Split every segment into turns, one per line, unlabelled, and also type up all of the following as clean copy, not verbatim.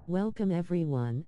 Welcome everyone.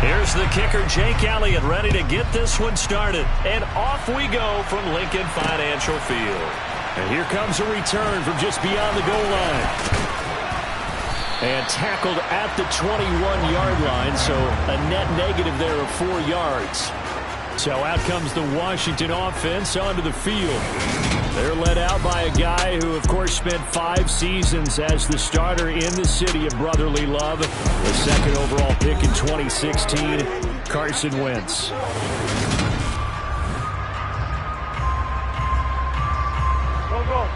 Here's the kicker, Jake Elliott, ready to get this one started. And off we go from Lincoln Financial Field. And here comes a return from just beyond the goal line. And tackled at the 21-yard line, so a net negative there of 4 yards. So out comes the Washington offense onto the field. They're led out by a guy who, of course, spent 5 seasons as the starter in the city of brotherly love. The second overall pick in 2016, Carson Wentz.
Go, go.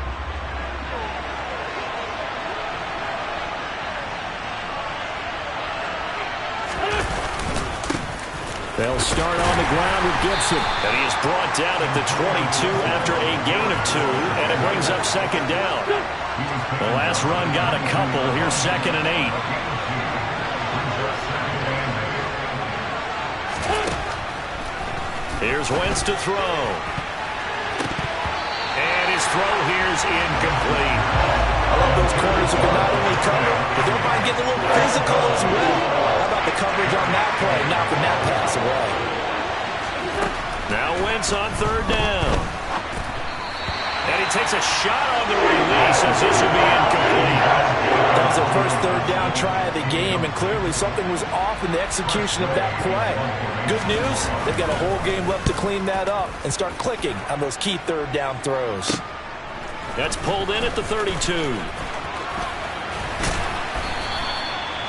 They'll start on the ground with Gibson. And he is brought down at the 22 after a gain of 2, and it brings up second down. The last run got a couple. Here's 2nd and 8. Here's Wentz to throw. And his throw here is incomplete.
I love those corners who can not only cover, but don't mind getting a little physical as well. How about the coverage on that play, knocking that pass away?
Now Wentz on 3rd down. And he takes a shot on the release as this will be incomplete.
That was their first 3rd down try of the game, and clearly something was off in the execution of that play. Good news, they've got a whole game left to clean that up and start clicking on those key 3rd down throws.
That's pulled in at the 32.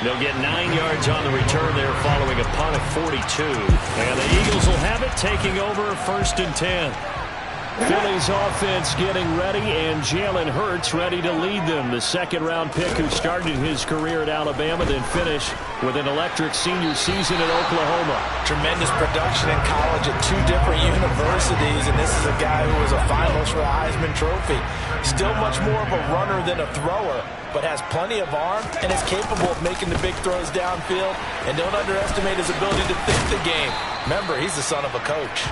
They'll get 9 yards on the return there following a punt of 42. And the Eagles will have it, taking over 1st and 10. Philly's offense getting ready, and Jalen Hurts ready to lead them. The second-round pick who started his career at Alabama, then finished with an electric senior season at Oklahoma.
Tremendous production in college at 2 different universities, and this is a guy who was a finalist for the Heisman Trophy. Still much more of a runner than a thrower, but has plenty of arm and is capable of making the big throws downfield. And don't underestimate his ability to think the game. Remember, he's the son of a coach.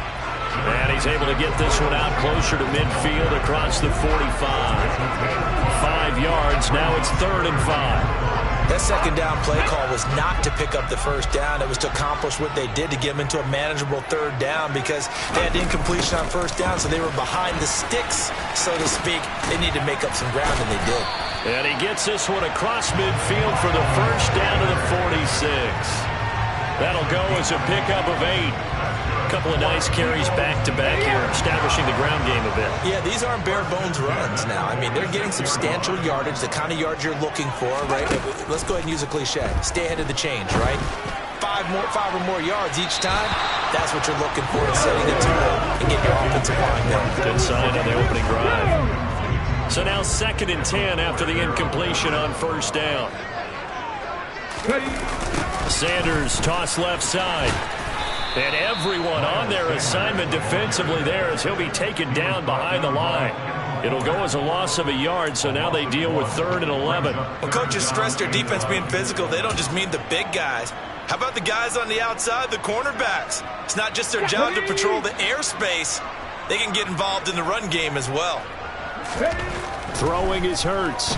And he's able to get this one out closer to midfield across the 45. 5 yards. Now it's 3rd and 5.
That second down play call was not to pick up the first down. It was to accomplish what they did to get them into a manageable 3rd down because they had incompletion on first down, so they were behind the sticks, so to speak. They needed to make up some ground, and they did.
And he gets this one across midfield for the first down to the 46. That'll go as a pickup of 8. Couple of nice carries back-to-back here, establishing the ground game a bit.
Yeah, these aren't bare-bones runs now. I mean, they're getting substantial yardage, the kind of yards you're looking for, right? Let's go ahead and use a cliche. Stay ahead of the change, right? 5 or more yards each time, that's what you're looking for in setting the tone and getting your offensive line going.
Good sign on the opening drive. So now 2nd and 10 after the incompletion on first down. Sanders toss left side. And everyone on their assignment defensively there as he'll be taken down behind the line. It'll go as a loss of a yard, so now they deal with 3rd and 11.
Well, coaches stress their defense being physical. They don't just mean the big guys. How about the guys on the outside, the cornerbacks? It's not just their job to patrol the airspace. They can get involved in the run game as well.
Throwing is Hurts.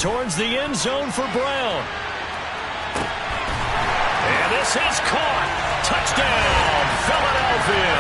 Towards the end zone for Brown. And this is caught. Touchdown, Philadelphia.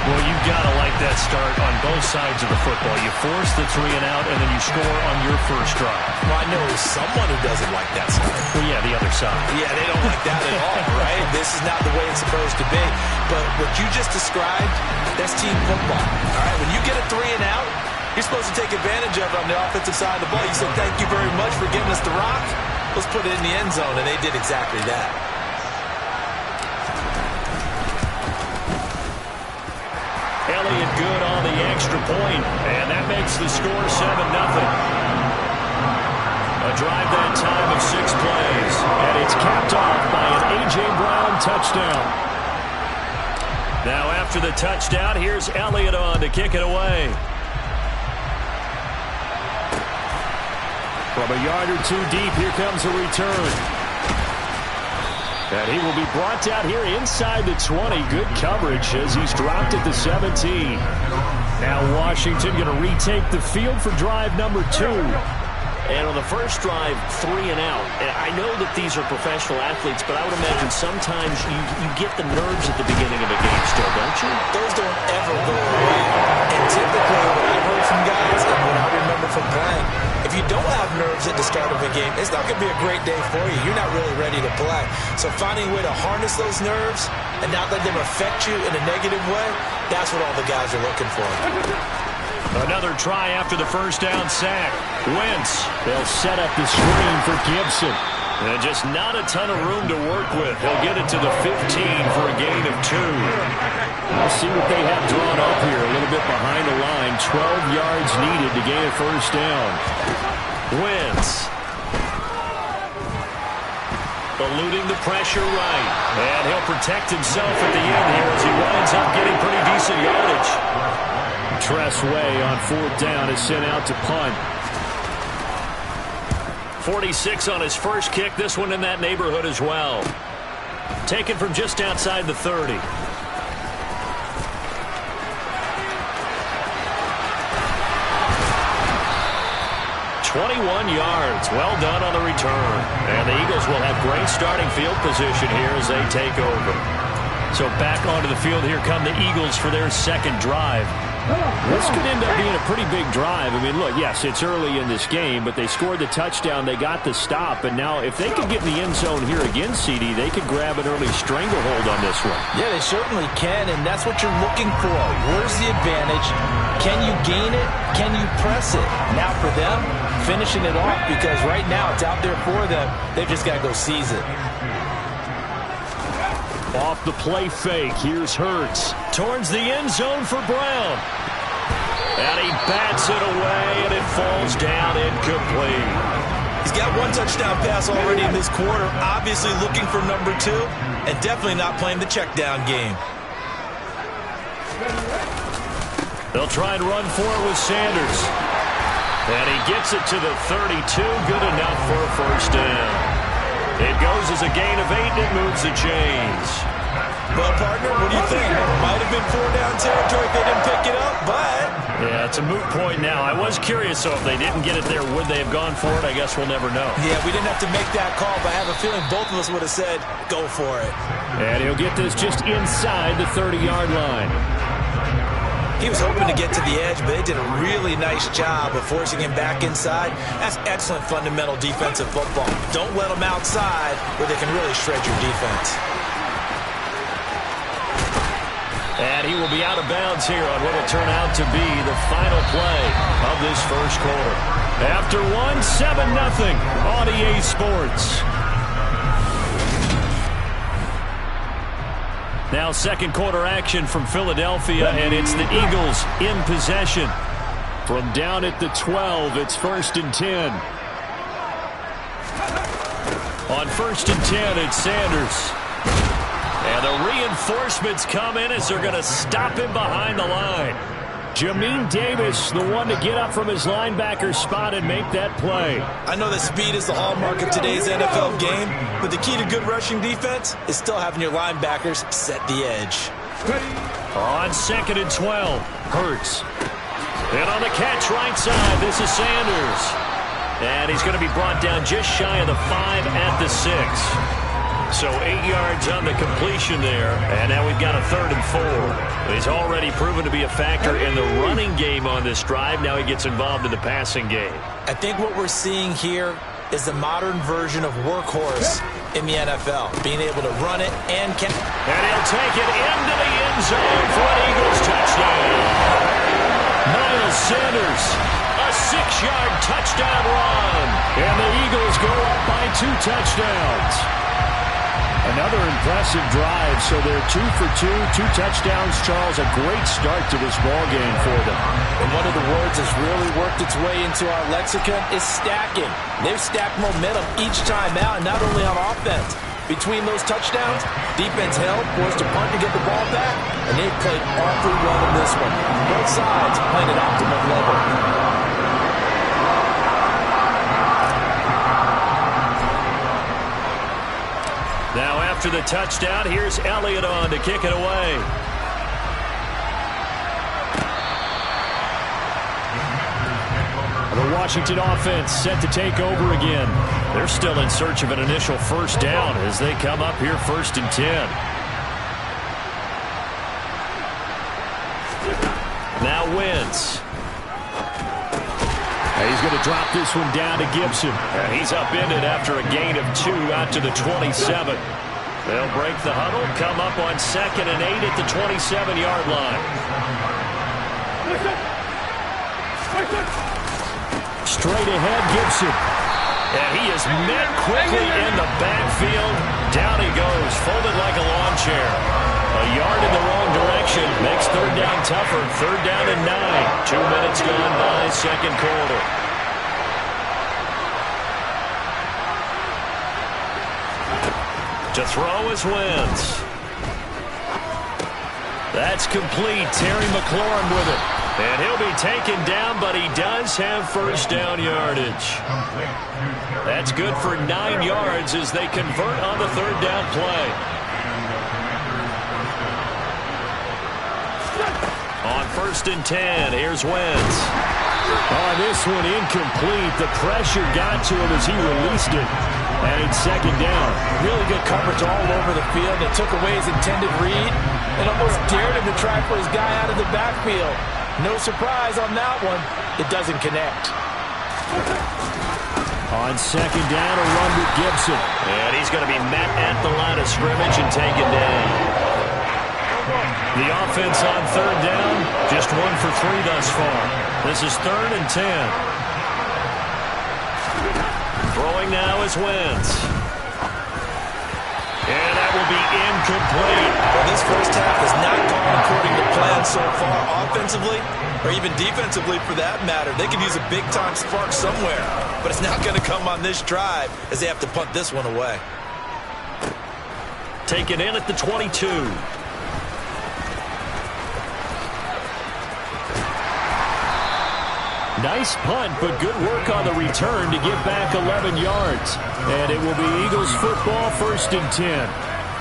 Well, you've got to like that start on both sides of the football. You force the 3 and out, and then you score on your first drive.
Well, I know someone who doesn't like that start.
Well, yeah, the other side.
Yeah, they don't like that at all, right? This is not the way it's supposed to be. But what you just described, that's team football. All right, when you get a 3 and out, you're supposed to take advantage of it on the offensive side of the ball. You said, thank you very much for giving us the rock. Let's put it in the end zone, and they did exactly that.
Elliott good on the extra point, and that makes the score 7-0. A drive that time of 6 plays, and it's capped off by an A.J. Brown touchdown. Now after the touchdown, here's Elliott on to kick it away. From a yard or 2 deep, here comes a return. And he will be brought down here inside the 20. Good coverage as he's dropped at the 17. Now Washington going to retake the field for drive number 2.
And on the first drive, 3 and out. I know that these are professional athletes, but I would imagine sometimes you get the nerves at the beginning of a game still, don't you?
Those don't ever go away. And typically what I've heard from guys and what I remember from playing, if you don't have nerves at the start of a game, it's not going to be a great day for you. You're not really ready to play. So finding a way to harness those nerves and not let them affect you in a negative way, that's what all the guys are looking for.
Another try after the first down sack. Wentz. They'll set up the screen for Gibson. And just not a ton of room to work with. He'll get it to the 15 for a gain of 2. We'll see what they have drawn up here. A little bit behind the line. 12 yards needed to gain a first down. Wentz. Eluding the pressure right. And he'll protect himself at the end here as he winds up getting pretty decent yardage. Tressway on 4th down is sent out to punt. 46 on his first kick. This one in that neighborhood as well. Taken from just outside the 30. 21 yards. Well done on the return. And the Eagles will have great starting field position here as they take over. So back onto the field, here come the Eagles for their second drive. This could end up being a pretty big drive. I mean, look, yes, it's early in this game, but they scored the touchdown, they got the stop, and now if they could get in the end zone here again, CD, they could grab an early stranglehold on this one.
Yeah, they certainly can, and that's what you're looking for. Where's the advantage? Can you gain it? Can you press it? Now for them, finishing it off, because right now it's out there for them. They've just got to go seize it.
Off the play fake, here's Hurts.
Towards the end zone for Brown. And he bats it away, and it falls down incomplete.
He's got one touchdown pass already in this quarter, obviously looking for number 2, and definitely not playing the check down game.
They'll try and run for it with Sanders. And he gets it to the 32, good enough for a first down. It goes as a gain of 8, and it moves the chains.
Well, partner, what do you think? Might have been 4-down territory if they didn't pick it up, but...
Yeah, it's a moot point now. I was curious, so if they didn't get it there, would they have gone for it? I guess we'll never know.
Yeah, we didn't have to make that call, but I have a feeling both of us would have said, go for it.
And he'll get this just inside the 30-yard line.
He was hoping to get to the edge, but they did a really nice job of forcing him back inside. That's excellent fundamental defensive football. Don't let them outside where they can really shred your defense.
And he will be out of bounds here on what will turn out to be the final play of this first quarter. After 7-0 on EA Sports. Now second quarter action from Philadelphia, and it's the Eagles in possession. From down at the 12, it's 1st and 10. On 1st and 10, it's Sanders. And the reinforcements come in as they're going to stop him behind the line. Jamin Davis, the one to get up from his linebacker spot and make that play.
I know that speed is the hallmark of today's NFL game, but the key to good rushing defense is still having your linebackers set the edge.
On 2nd and 12, Hurts. And on the catch right side, this is Sanders. And he's going to be brought down just shy of the 5 at the 6. So 8 yards on the completion there, and now we've got a 3rd and 4. He's already proven to be a factor in the running game on this drive. Now he gets involved in the passing game.
I think what we're seeing here is the modern version of workhorse in the NFL, being able to run it and catch.
And he'll take it into the end zone for an Eagles touchdown. Miles Sanders, a 6-yard touchdown run. And the Eagles go up by 2 touchdowns.
Another impressive drive, so they're 2 for 2, 2 touchdowns. Charles, a great start to this ball game for them.
And one of the words that's really worked its way into our lexicon is stacking. They've stacked momentum each time out, and not only on offense. Between those touchdowns, defense held, forced a punt to get the ball back, and they played awfully well in this one. Both sides playing at optimum level.
Now after the touchdown, here's Elliott on to kick it away.
The Washington offense set to take over again.
They're still in search of an initial first down as they come up here 1st and 10. Now Wentz.
He's going to drop this one down to Gibson.
And he's upended after a gain of 2 out to the 27. They'll break the huddle, come up on 2nd and 8 at the 27-yard line.
Straight ahead, Gibson.
And he is met quickly in the backfield. Down he goes, folded like a lawn chair. A yard in the wrong direction makes 3rd down tougher. 3rd down and 9. 2 minutes gone by, second quarter. To throw is Wentz. That's complete. Terry McLaurin with it. And he'll be taken down, but he does have first down yardage. That's good for 9 yards as they convert on the 3rd down play. On 1st and 10, here's Wentz.
Oh, this one incomplete. The pressure got to him as he released it. And it's 2nd down.
Really good coverage all over the field. They took away his intended read and almost dared him to try for his guy out of the backfield. No surprise on that one. It doesn't connect.
On 2nd down, a run with Gibson.
And he's going to be met at the line of scrimmage and taken down. The offense on 3rd down, just 1 for 3 thus far. This is 3rd and 10. Throwing now is Wentz. And that will be incomplete.
Well, this first half has not gone according to plan so far offensively, or even defensively for that matter. They could use a big-time spark somewhere, but it's not going to come on this drive as they have to punt this one away.
Taken in at the 22. Nice punt, but good work on the return to get back 11 yards. And it will be Eagles football, 1st and 10.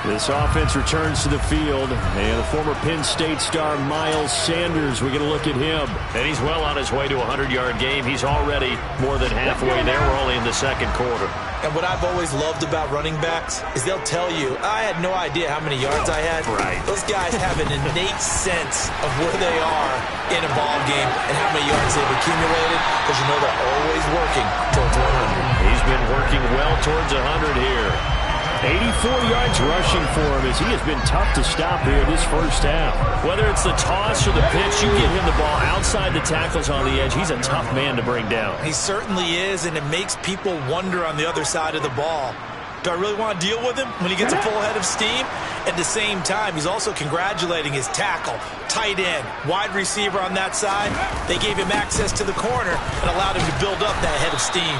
This offense returns to the field, and the former Penn State star Miles Sanders, we're going to look at him. And he's well on his way to a 100-yard game. He's already more than halfway there. We're only in the second quarter.
And what I've always loved about running backs is they'll tell you, I had no idea how many yards I had.
Right.
Those guys have an innate sense of where they are in a ball game and how many yards they've accumulated, because you know they're always working towards 100.
He's been working well towards 100 here. 84 yards rushing for him as he has been tough to stop here this first half. Whether it's the toss or the pitch, you give him the ball outside the tackles on the edge. He's a tough man to bring down.
He certainly is, and it makes people wonder on the other side of the ball. Do I really want to deal with him when he gets a full head of steam? At the same time, he's also congratulating his tackle, tight end, wide receiver on that side. They gave him access to the corner and allowed him to build up that head of steam.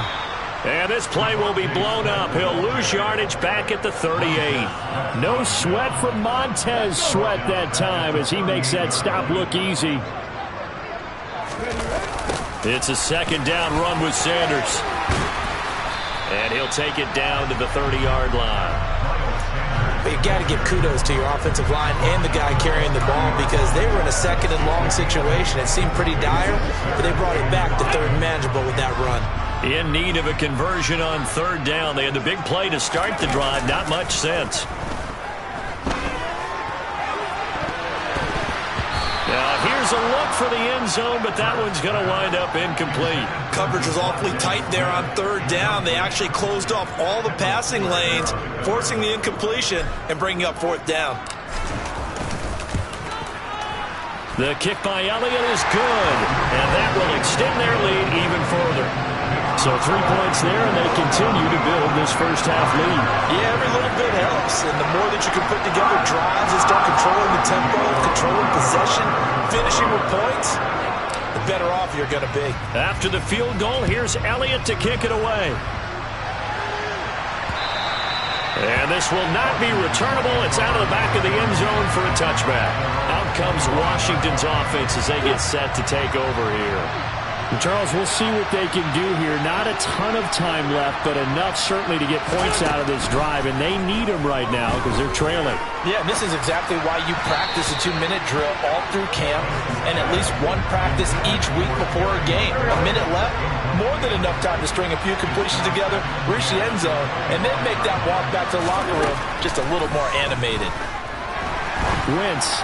And this play will be blown up. He'll lose yardage back at the 38. No sweat from Montez Sweat that time as he makes that stop look easy. It's a second down run with Sanders. And he'll take it down to the 30-yard line.
But you got to give kudos to your offensive line and the guy carrying the ball, because they were in a second and long situation. It seemed pretty dire, but they brought it back to third and manageable with that run.
In need of a conversion on 3rd down. They had the big play to start the drive. Not much sense. Now here's a look for the end zone, but that one's going to wind up incomplete.
Coverage was awfully tight there on 3rd down. They actually closed off all the passing lanes, forcing the incompletion and bringing up 4th down.
The kick by Elliott is good, and that will extend their lead even further. So 3 points there, and they continue to build this first half lead.
Yeah, every little bit helps, and the more that you can put together drives and start controlling the tempo, controlling possession, finishing with points, the better off you're going to be.
After the field goal, here's Elliott to kick it away. And this will not be returnable. It's out of the back of the end zone for a touchback. Out comes Washington's offense as they get set to take over here.
Charles, we'll see what they can do here. Not a ton of time left, but enough certainly to get points out of this drive, and they need them right now because they're trailing.
Yeah, and this is exactly why you practice a 2-minute drill all through camp and at least one practice each week before a game. A minute left, more than enough time to string a few completions together, reach the end zone, and then make that walk back to the locker room just a little more animated.
Wentz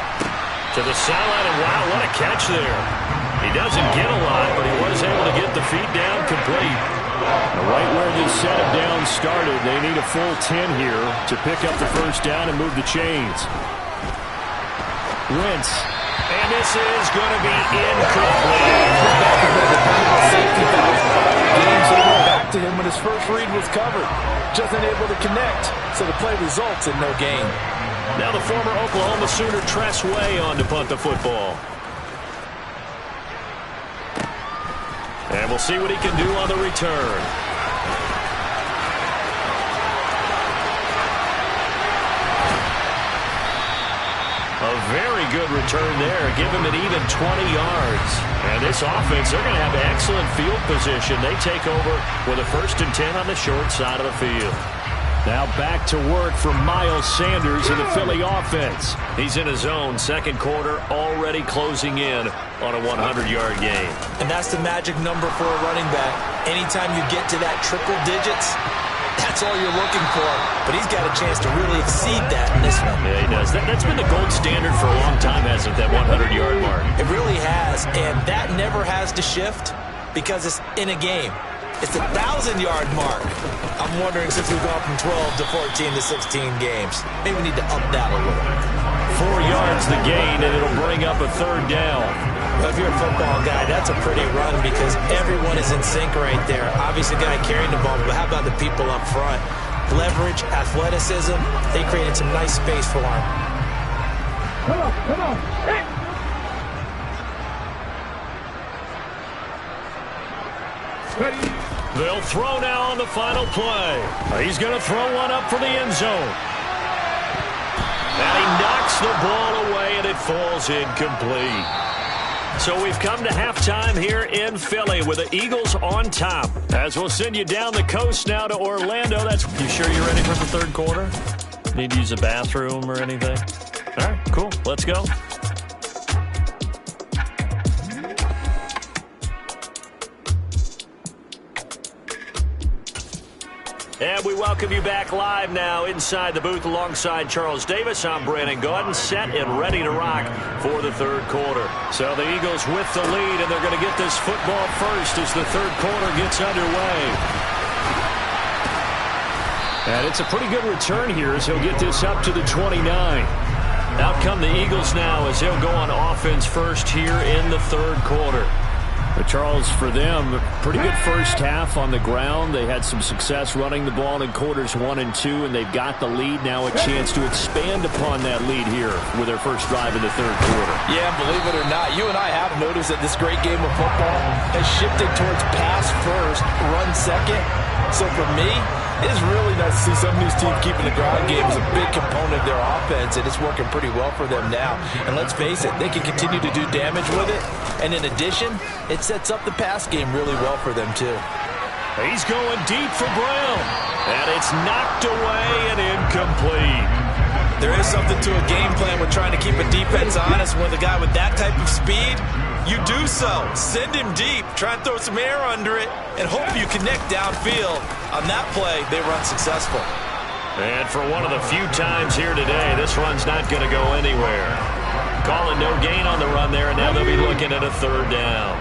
to the sideline, and wow, what a catch there. He doesn't get a lot, but he was able to get the feet down complete.
Right where this set of downs started, they need a full 10 here to pick up the first down and move the chains. Wentz.
And this is going to be incomplete.
Game's over back to him when his first read was covered. Just unable to connect, so the play results in no gain.
Now the former Oklahoma Sooner Tress Way on to punt the football. And we'll see what he can do on the return. A very good return there. Give him an even 20 yards. And this offense, they're going to have excellent field position. They take over with a 1st and 10 on the short side of the field.
Now back to work for Miles Sanders in the Philly offense.
He's in his own second quarter, already closing in on a 100-yard game.
And that's the magic number for a running back. Anytime you get to that triple digits, that's all you're looking for. But he's got a chance to really exceed that in this one.
Yeah, he does. That's been the gold standard for a long time, hasn't it, that 100-yard mark?
It really has, and that never has to shift because it's in a game. It's a 1,000-yard mark. I'm wondering, since we've gone from 12 to 14 to 16 games, maybe we need to up that a little.
4 yards the gain, and it'll bring up a 3rd down.
Well, if you're a football guy, that's a pretty run because everyone is in sync right there. Obviously, the guy carrying the ball, but how about the people up front? leverage, athleticism. They created some nice space for him.
Come on. Hey.
They'll throw now on the final play. He's going to throw one up for the end zone. And he knocks the ball away, and it falls incomplete. So we've come to halftime here in Philly with the Eagles on top. As we'll send you down the coast now to Orlando. You sure you're ready for the third quarter? Need to use a bathroom or anything? All right, cool. Let's go. And we welcome you back live now inside the booth alongside Charles Davis. I'm Brandon Gaudin, set and ready to rock for the third quarter. So the Eagles with the lead, and they're going to get this football first as the third quarter gets underway. And it's a pretty good return here as he'll get this up to the 29. Out come the Eagles now as they'll go on offense first here in the third quarter. But Charles, for them, pretty good first half on the ground. They had some success running the ball in quarters 1 and 2, and they've got the lead now, a chance to expand upon that lead here with their first drive in the third quarter.
Yeah, believe it or not, you and I have noticed that this great game of football has shifted towards pass first, run second. So for me, it is really nice to see some of these teams keeping the ground game as a big component of their offense, and it's working pretty well for them now. And let's face it, they can continue to do damage with it. And in addition, it sets up the pass game really well for them, too.
He's going deep for Brown. And it's knocked away and incomplete.
There is something to a game plan with trying to keep a defense honest with a guy with that type of speed. You do so. Send him deep. Try and throw some air under it and hope you connect downfield. On that play, they run successful.
And for one of the few times here today, this run's not going to go anywhere. Calling no gain on the run there, and now they'll be looking at a third down.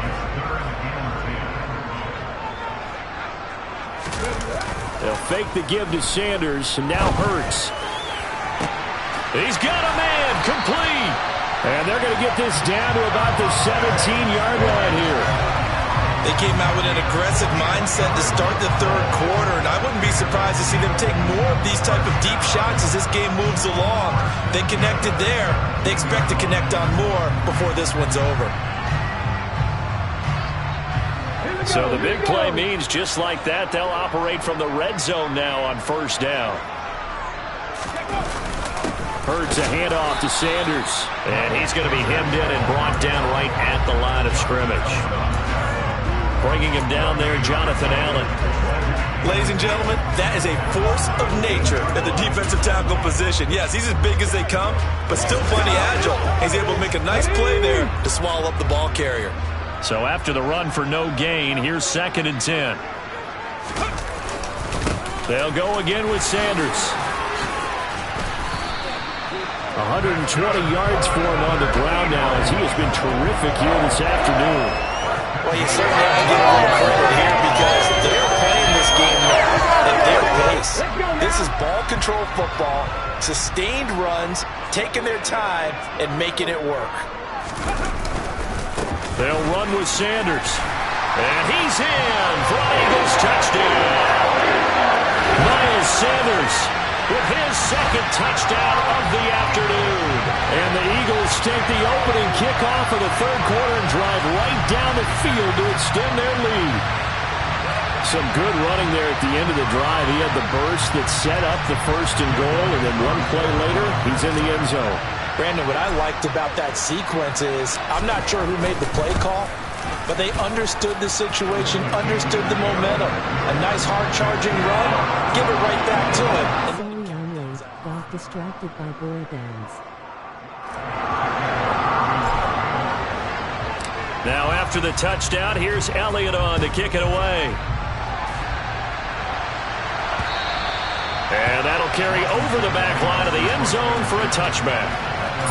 They'll fake the give to Sanders, and now Hurts. He's got a man, complete. And they're going to get this down to about the 17-yard line here.
They came out with an aggressive mindset to start the third quarter, and I wouldn't be surprised to see them take more of these type of deep shots as this game moves along. They connected there. They expect to connect on more before this one's over.
So the big play means just like that, they'll operate from the red zone now on first down. Hurts a handoff to Sanders. And he's going to be hemmed in and brought down right at the line of scrimmage. Bringing him down there, Jonathan Allen.
Ladies and gentlemen, that is a force of nature at the defensive tackle position. Yes, he's as big as they come, but still plenty agile. He's able to make a nice play there to swallow up the ball carrier.
So after the run for no gain, here's 2nd and 10. They'll go again with Sanders. 120 yards for him on the ground now as he has been terrific here this afternoon.
Well, you certainly have to give a little credit here because they're playing this game now at their pace. This is ball control football, sustained runs, taking their time, and making it work.
They'll run with Sanders. And he's in for an Eagles touchdown. Miles Sanders with his 2nd touchdown of the afternoon. And the Eagles take the opening kickoff of the third quarter and drive right down the field to extend their lead. Some good running there at the end of the drive. He had the burst that set up the 1st and goal, and then one play later, he's in the end zone.
Brandon, what I liked about that sequence is I'm not sure who made the play call, but they understood the situation, understood the momentum. A nice hard-charging run, give it right back to him.
Got distracted by boy bands.
Now after the touchdown, here's Elliott on to kick it away. And that'll carry over the back line of the end zone for a touchback.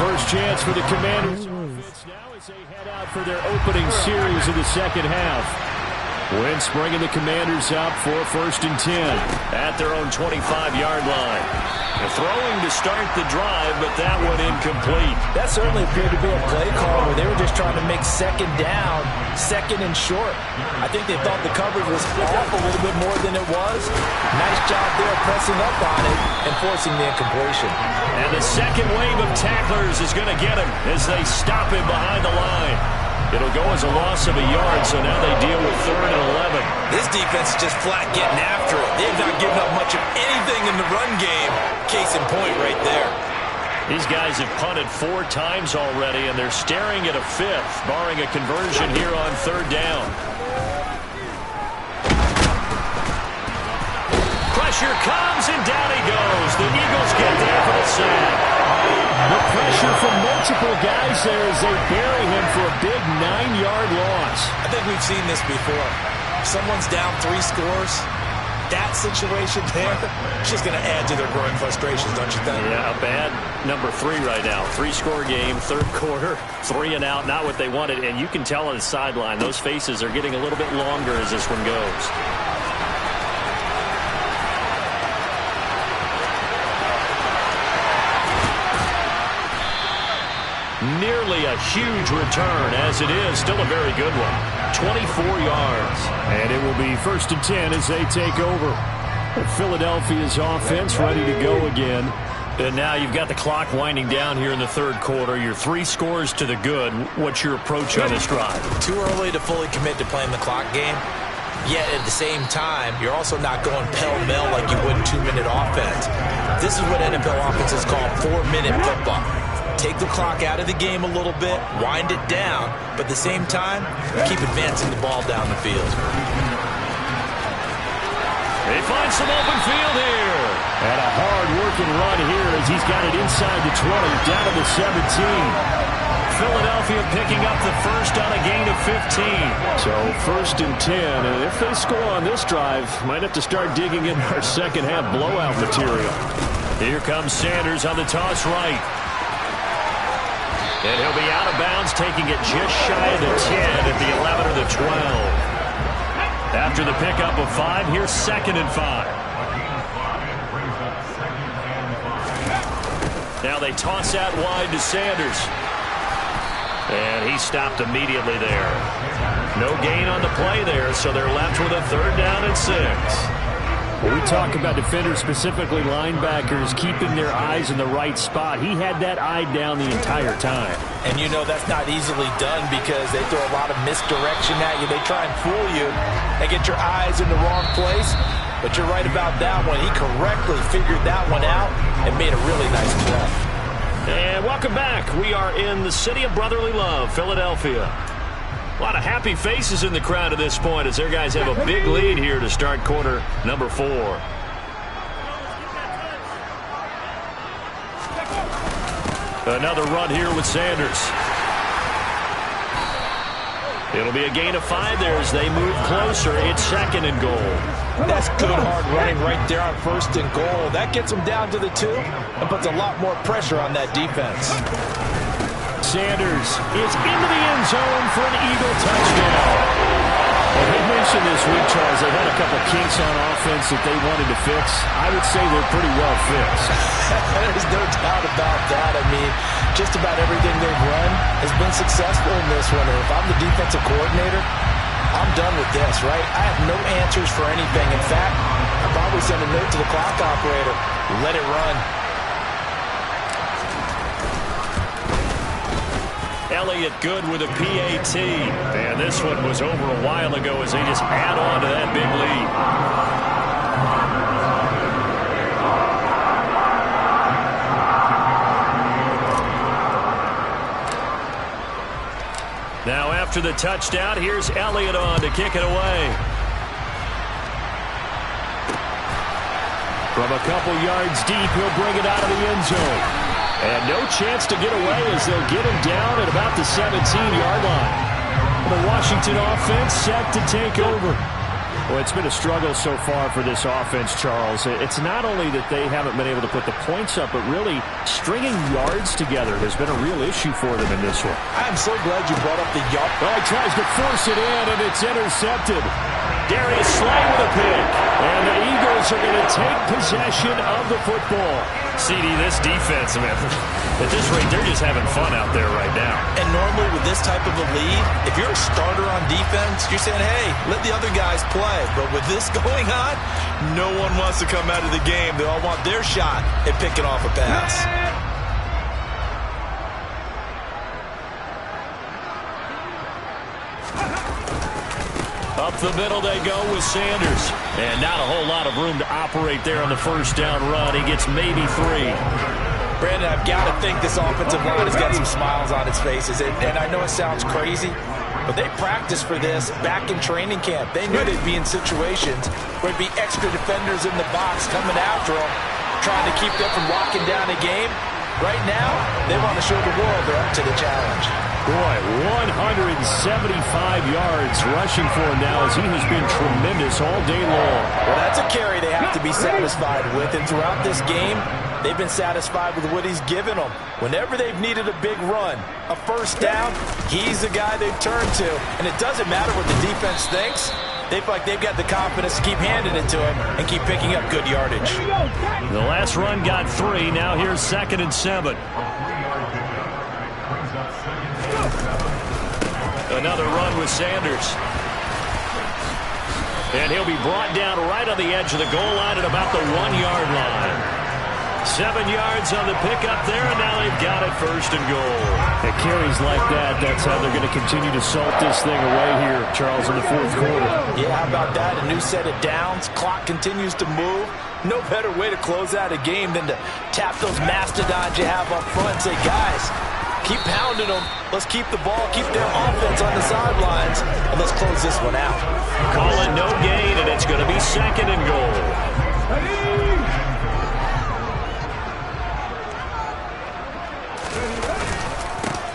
First chance for the Commanders now as they head out for their opening series of the second half.
Wentz bringing the Commanders up for 1st and 10.
At their own 25-yard line. They're throwing to start the drive, but that one incomplete.
That certainly appeared to be a play call where they were just trying to make second down, second and short. I think they thought the coverage was off a little bit more than it was. Nice job there pressing up on it and forcing the incompletion.
And the second wave of tacklers is going to get him as they stop him behind the line. It'll go as a loss of a yard, so now they deal with 3rd and 11.
This defense is just flat getting after it. They've not given up much of anything in the run game. Case in point right there.
These guys have punted 4 times already, and they're staring at a 5th, barring a conversion here on 3rd down. Pressure comes, and down he goes. The Eagles get there for the sack.
The pressure from multiple guys there as they bury him for a big 9-yard loss.
I think we've seen this before. Someone's down 3 scores. That situation there, it's just going to add to their growing frustrations, don't you think?
Yeah, a bad number 3 right now. 3-score game, 3rd quarter, 3 and out, not what they wanted. And you can tell on the sideline, those faces are getting a little bit longer as this one goes. Nearly a huge return, as it is still a very good one. 24 yards.
And it will be 1st and 10 as they take over. Philadelphia's offense ready to go again.
And now you've got the clock winding down here in the 3rd quarter. You're 3 scores to the good. What's your approach on this drive?
Too early to fully commit to playing the clock game. Yet at the same time, you're also not going pell-mell like you would in 2-minute offense. This is what NFL offenses call 4-minute football. Take the clock out of the game a little bit, wind it down, but at the same time, keep advancing the ball down the field.
They find some open field here.
And a hard-working run here as he's got it inside the 20, down to the 17.
Philadelphia picking up the first on a gain of 15.
So 1st and 10, and if they score on this drive, might have to start digging in our second-half blowout material.
Here comes Sanders on the toss right. And he'll be out of bounds, taking it just shy of the 10 at the 11 or the 12. After the pickup of 5, here's 2nd and 5. Now they toss out wide to Sanders. And he stopped immediately there. No gain on the play there, so they're left with a 3rd down and 6.
When we talk about defenders, specifically linebackers, keeping their eyes in the right spot, he had that eye down the entire time.
And you know that's not easily done because they throw a lot of misdirection at you. They try and fool you and get your eyes in the wrong place. But you're right about that one. He correctly figured that one out and made a really nice play.
And welcome back. We are in the city of brotherly love, Philadelphia. A lot of happy faces in the crowd at this point as their guys have a big lead here to start quarter number 4. Another run here with Sanders. It'll be a gain of 5 there as they move closer. It's 2nd and goal.
That's good hard running right there on 1st and goal. That gets them down to the 2 and puts a lot more pressure on that defense.
Sanders is into the end zone for an Eagle touchdown. Well, they mentioned this week, Charles, they had a couple kinks on offense that they wanted to fix. I would say they're pretty well fixed.
There's no doubt about that. I mean, just about everything they've run has been successful in this one. And if I'm the defensive coordinator, I'm done with this, right? I have no answers for anything. In fact, I'll probably send a note to the clock operator. Let it run.
Elliott good with a PAT. And this one was over a while ago as they just add on to that big lead. Now after the touchdown, here's Elliott on to kick it away.
From a couple yards deep, he'll bring it out of the end zone. And no chance to get away as they'll get him down at about the 17-yard line. The Washington offense set to take over. Well, it's been a struggle so far for this offense, Charles. It's not only that they haven't been able to put the points up, but really stringing yards together has been a real issue for them in this one.
I'm so glad you brought up the yard.
Well, he tries to force it in, and it's intercepted.
Darius Slay with a pick. And the Eagles are going to take possession of the football.
CD, this defense, man, at this rate, they're just having fun out there right now.
And normally with this type of a lead, if you're a starter on defense, you're saying, hey, let the other guys play. But with this going on, no one wants to come out of the game. They all want their shot at picking off a pass.
Up the middle they go with Sanders. And not a whole lot of room to operate there on the first down run. He gets maybe 3.
Brandon, I've got to think this offensive line has got some smiles on its faces. And I know it sounds crazy, but they practiced for this back in training camp. They knew they'd be in situations where there'd be extra defenders in the box coming after them, trying to keep them from locking down a game. Right now, they want to show the world they're up to the challenge.
Boy, 175 yards rushing for him now as he has been tremendous all day long.
Well, that's a carry they have to be satisfied with. And throughout this game, they've been satisfied with what he's given them. Whenever they've needed a big run, a first down, he's the guy they've turned to. And it doesn't matter what the defense thinks. They feel like they've got the confidence to keep handing it to him and keep picking up good yardage.
The last run got 3. Now here's 2nd and 7. Another run with Sanders. And he'll be brought down right on the edge of the goal line at about the 1-yard line. 7 yards on the pickup there, and now they've got it 1st and goal. At carries like that, that's how they're going to continue to salt this thing away here, Charles, in the 4th quarter.
Yeah, how about that? A new set of downs. Clock continues to move. No better way to close out a game than to tap those mastodons you have up front and say, guys, keep pounding them. Let's keep the ball, keep their offense on the sidelines, and let's close this one out.
Call it no gain, and it's going to be 2nd and goal.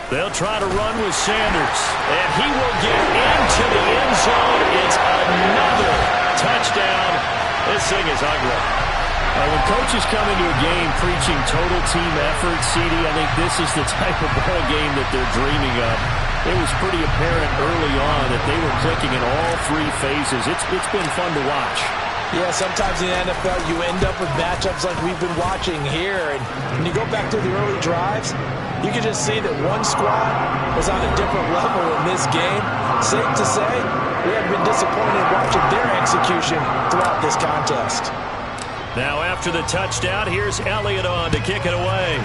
They'll try to run with Sanders, and he will get into the end zone. It's another touchdown. This thing is ugly. When coaches come into a game preaching total team effort, CD, I think this is the type of ball game that they're dreaming of. It was pretty apparent early on that they were clicking in all 3 phases. It's been fun to watch.
Yeah, sometimes in the NFL you end up with matchups like we've been watching here. And when you go back to the early drives, you can just see that one squad was on a different level in this game. Safe to say, we have been disappointed watching their execution throughout this contest.
Now after the touchdown, here's Elliott on to kick it away.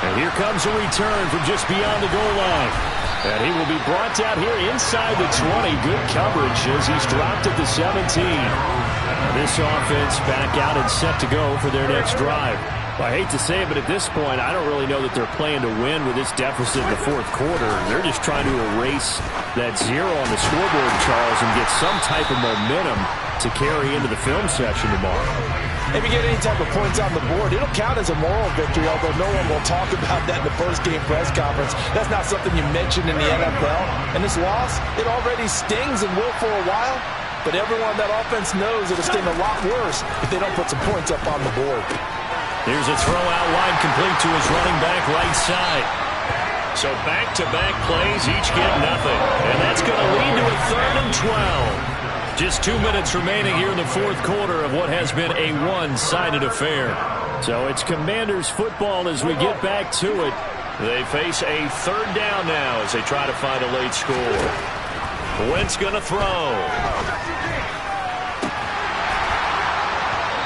And here comes a return from just beyond the goal line. And he will be brought down here inside the 20. Good coverage as he's dropped at the 17. This offense back out and set to go for their next drive. Well, I hate to say it, but at this point, I don't really know that they're playing to win with this deficit in the 4th quarter. They're just trying to erase that 0 on the scoreboard, Charles, and get some type of momentum to carry into the film session tomorrow.
If you get any type of points on the board, it'll count as a moral victory, although no one will talk about that in the post-game press conference. That's not something you mentioned in the NFL. And this loss, it already stings and will for a while, but everyone on that offense knows it'll sting a lot worse if they don't put some points up on the board.
Here's a throw out wide complete to his running back right side. So back-to-back plays, each get nothing. And that's going to lead to a 3rd and 12. Just 2 minutes remaining here in the 4th quarter of what has been a one-sided affair. So it's Commanders football as we get back to it. They face a 3rd down now as they try to find a late score. Wentz going to throw.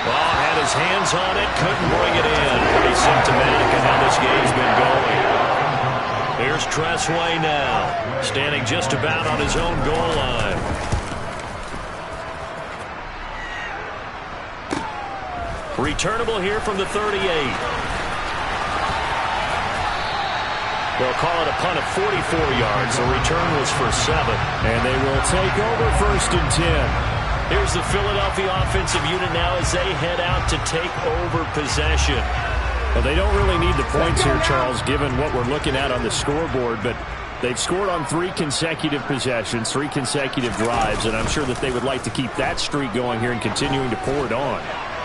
Well, had his hands on it, couldn't bring it in. Pretty symptomatic of how this game's been going. Here's Tressway now, standing just about on his own goal line. Returnable here from the 38. They'll call it a punt of 44 yards. The return was for 7. And they will take over 1st and 10. Here's the Philadelphia offensive unit now as they head out to take over possession. Well, they don't really need the points here, Charles, given what we're looking at on the scoreboard, but they've scored on 3 consecutive possessions, 3 consecutive drives, and I'm sure that they would like to keep that streak going here and continuing to pour it on.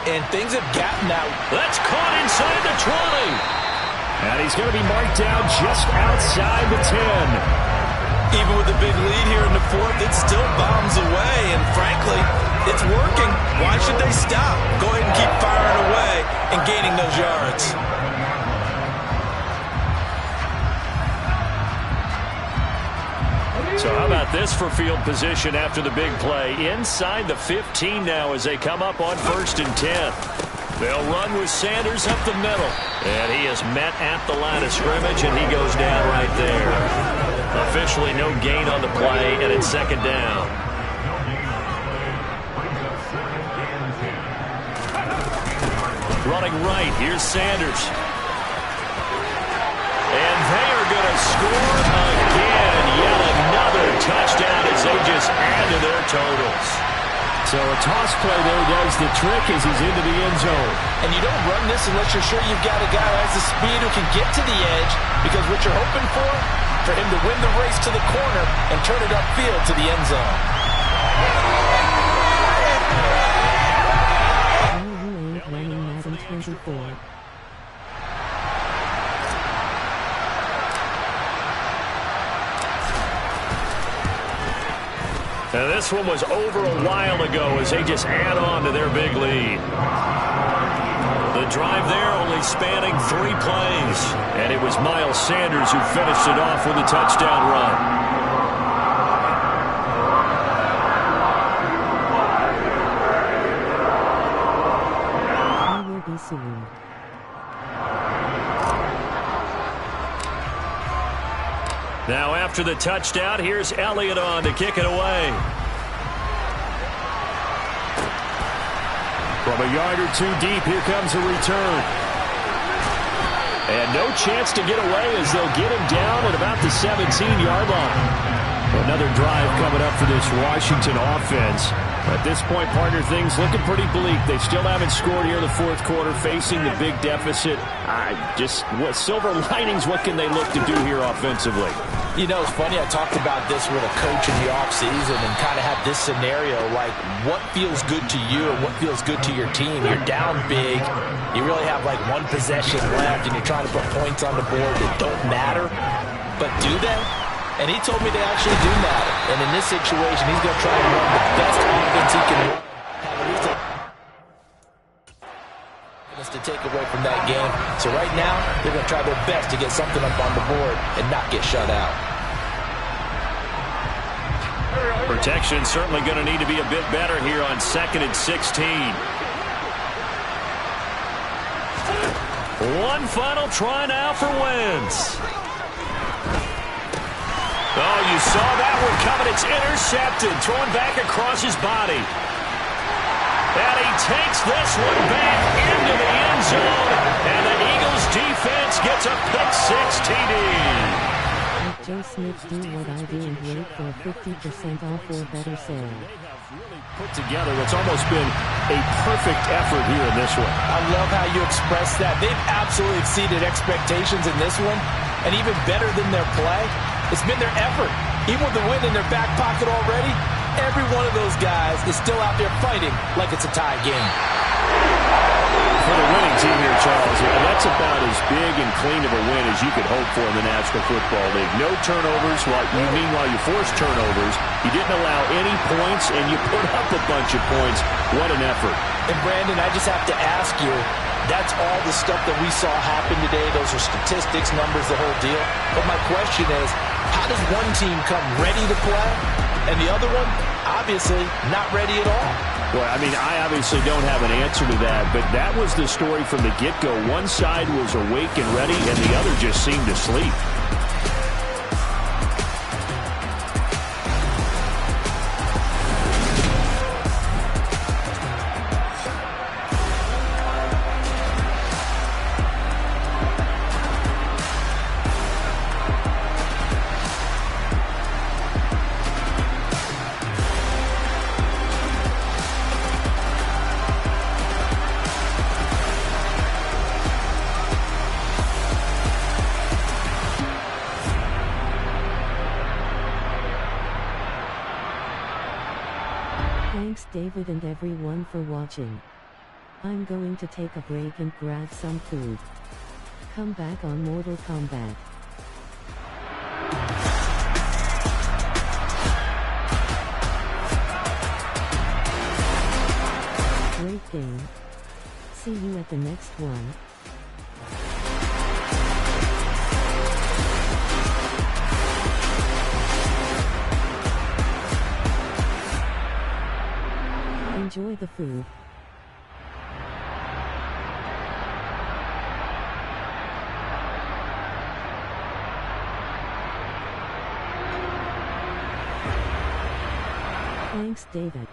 And things have gotten out.
That's caught inside the 20. And he's going to be marked down just outside the 10.
Even with a big lead here in the fourth, it still bombs away, and frankly, it's working. Why should they stop? Go ahead and keep firing away and gaining those yards.
So how about this for field position after the big play? Inside the 15 now as they come up on 1st and 10. They'll run with Sanders up the middle. And he is met at the line of scrimmage, and he goes down right there. Officially no gain on the play, and it's 2nd down. Running right, here's Sanders. And they are going to score again. Yet another touchdown as they just add to their totals. So a toss play there does the trick as he's into the end zone.
And you don't run this unless you're sure you've got a guy who has the speed who can get to the edge, because what you're hoping for him to win the race to the corner and turn it upfield to the end zone.
Running Madden 24.
And this one was over a while ago as they just add on to their big lead. The drive there only spanning 3 plays. And it was Miles Sanders who finished it off with a touchdown run.
He will be soon.
Now after the touchdown, here's Elliott on to kick it away. From a yard or 2 deep, here comes a return. And no chance to get away as they'll get him down at about the 17-yard line. Another drive coming up for this Washington offense. At this point, partner, things looking pretty bleak. They still haven't scored here in the 4th quarter, facing the big deficit. What silver linings, what can they look to do here offensively?
You know, it's funny, I talked about this with a coach in the offseason and kind of had this scenario, like what feels good to you and what feels good to your team. You're down big, you really have like 1 possession left, and you're trying to put points on the board that don't matter, but do they? And he told me they actually do matter. And in this situation, he's going to try and run the best offense he can run. To take away from that game. So right now, they're going to try their best to get something up on the board and not get shut out.
Protection certainly going to need to be a bit better here on 2nd and 16. One final try now for Wentz. Oh, you saw that one coming. It's intercepted. Thrown back across his body. And he takes this one back into the end zone. And the Eagles defense gets a pick-6 TD.
Let Joe Smith do what I do and wait for a 50% off or better sale.
Put together what's almost been a perfect effort here in this one.
I love how you express that. They've absolutely exceeded expectations in this one. And even better than their play, it's been their effort. Even with the win in their back pocket already, every one of those guys is still out there fighting like it's a tie game.
For the winning team here, Charles, that's about as big and clean of a win as you could hope for in the National Football League. No turnovers. Meanwhile, you forced turnovers. You didn't allow any points, and you put up a bunch of points. What an effort.
And, Brandon, I just have to ask you, that's all the stuff that we saw happen today. Those are statistics, numbers, the whole deal. But my question is, how does one team come ready to play, and the other one, obviously, not ready at all?
Well, I mean, I obviously don't have an answer to that, but that was the story from the get-go. One side was awake and ready, and the other just seemed to sleep.
Thanks David and everyone for watching. I'm going to take a break and grab some food. Come back on Mortal Kombat. game. See you at the next one. Enjoy the food. Thanks, David.